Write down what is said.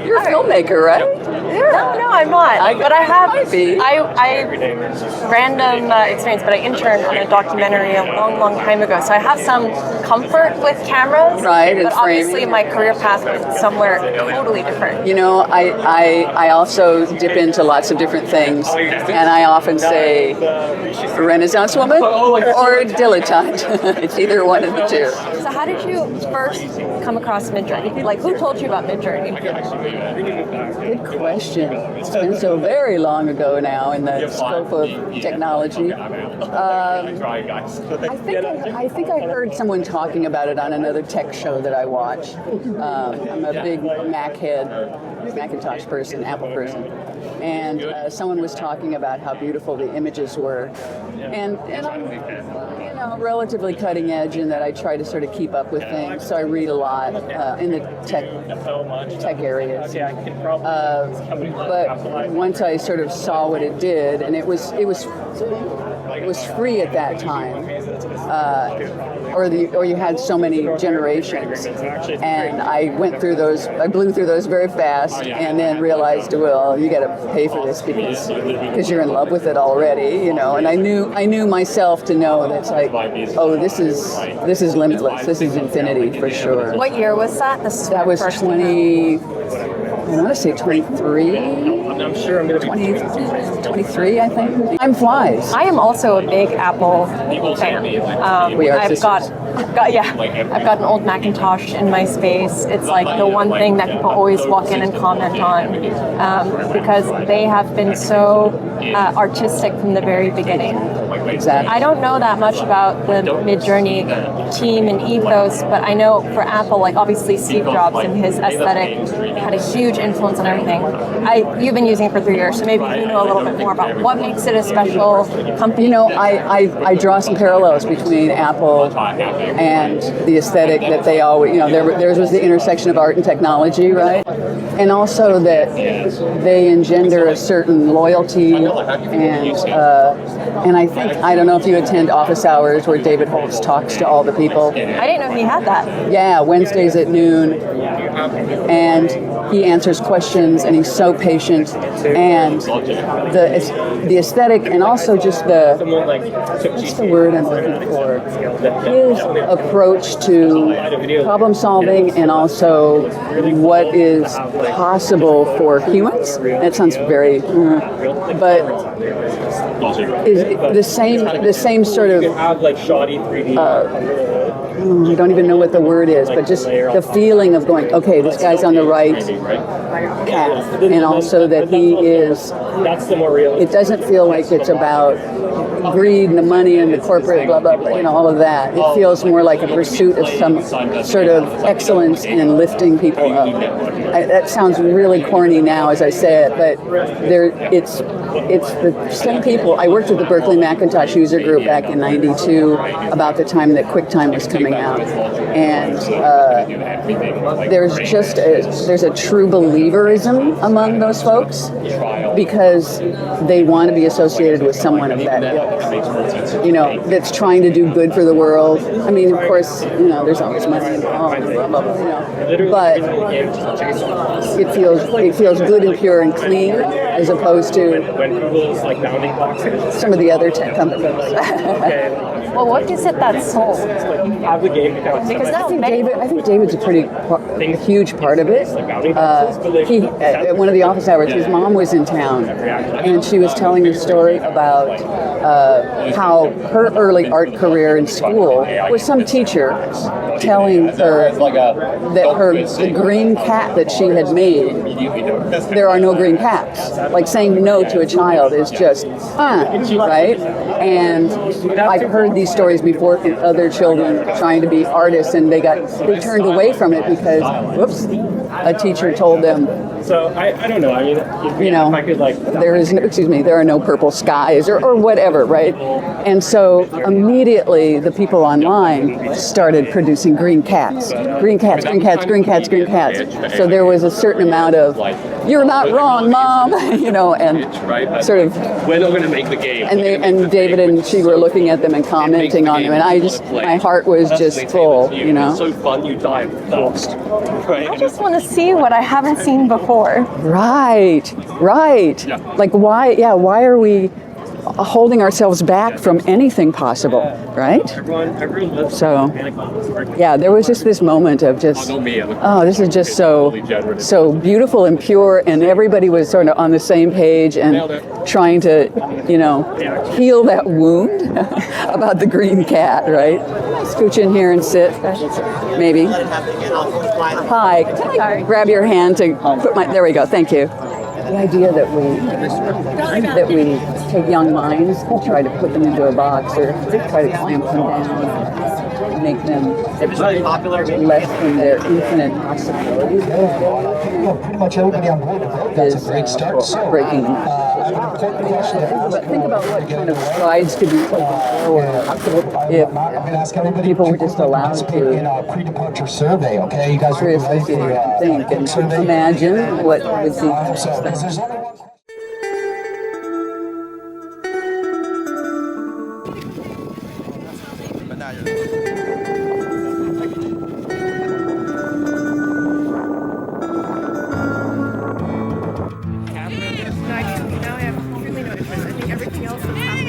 You're a filmmaker, right? No, I'm not. But I have I random experience, but I interned on a documentary a long time ago. So I have some comfort with cameras. Right, and but obviously framing. my career path went somewhere totally different. You know, I also dip into lots of different things, and I often say Renaissance woman or dilettante. It's either one of the two. So how did you first come across Midjourney? Like, who told you about Midjourney? Good question. It's been so very long ago now in the scope of technology. I think I heard someone talking about it on another tech show that I watch. I'm a big Macintosh person, Apple person, and someone was talking about how beautiful the images were, and I'm relatively cutting edge in that I try to sort of keep up with things. So I read a lot in the tech areas. But once I sort of saw what it did, and it was free at that time, or you had so many generations, and I blew through those very fast, and then realized, well, you got to pay for this because you're in love with it already, And I knew myself to know that it's like, oh, this is limitless. This is infinity for sure. What year was that? That was 20. I want to say 23. I'm sure I'm going to 23, I think. Time flies. I am also a big Apple fan. We are I've got an old Macintosh in my space. It's like the one thing that people always walk in and comment on because they have been so artistic from the very begining. Exactly. I don't know that much about the Midjourney team and ethos, but I know for Apple, like obviously Steve Jobs and his aesthetic had a huge influence on everything. You've been using it for 3 years, so maybe you know a little bit more about what makes it a special company. I draw some parallels between Apple and the aesthetic that they always, theirs was the intersection of art and technology, right? And also that they engender a certain loyalty and I think, I don't know if you attend office hours where David Holtz talks to all the people. I didn't know he had that. Yeah, Wednesdays at noon. And he answers questions, and he's so patient. And the aesthetic, and also just what's the word I'm looking for? His approach to problem solving, and also what is possible for humans. That sounds very, but is the same sort of. I don't even know what the word is, but just the feeling of going, okay, this guy's on the right path, and also that he is. It doesn't feel like it's about greed and the money and the corporate blah blah blah, all of that. It feels more like a pursuit of some sort of excellence in lifting people up. That sounds really corny now as I say it, but it's the same people. I worked with the Berkeley Macintosh user group back in '92, about the time that QuickTime was coming out, and there's a true believerism among those folks because they want to be associated with someone of that ilk, that's trying to do good for the world. I mean, of course, there's always money involved, blah, blah, blah, but it feels good and pure and clean as opposed to some of the other tech companies. Well, what is it that's sold? Because now I think David's a pretty huge part of it. At one of the office hours, his mom was in town, and she was telling a story about how her early art career in school was some teacher telling her that the green cat that she had made, there are no green cats. Like saying no to a child is just, right? And I've heard these stories before from other children trying to be artists, and they turned away from it because, a teacher told them, So I don't know. I mean, you know, if I could like, there are no purple skies or whatever, right? And so immediately the people online started producing green cats. Green cats, green cats, green cats, green cats. So there was a certain amount of, you're not wrong, Mom, you know, and sort of, we're not going to make the game. and David and she were looking at them and commenting on them, and my heart was just full, you know. It's so fun, you die fast. Right? I just want to see what I haven't seen before. Right. Like why are we holding ourselves back from anything possible, right? Everyone So, yeah, there was just this moment of just, oh, this is just so beautiful and pure, and everybody was sort of on the same page and trying to, you know, heal that wound about the green cat, right? Scooch in here and sit, maybe. Hi, can I grab your hand to put there we go, thank you. The idea that we take young minds and try to put them into a box or try to clamp them down, make them less than their infinite possibilities. Pretty much everybody on board. That's a great start. Breaking. But think about what kind of strides could be taken forward if people were just allowed to in a pre-departure survey. Okay, you guys seriously think and imagine what would be. There's only one Now I have really no interest. I think everything else is happening.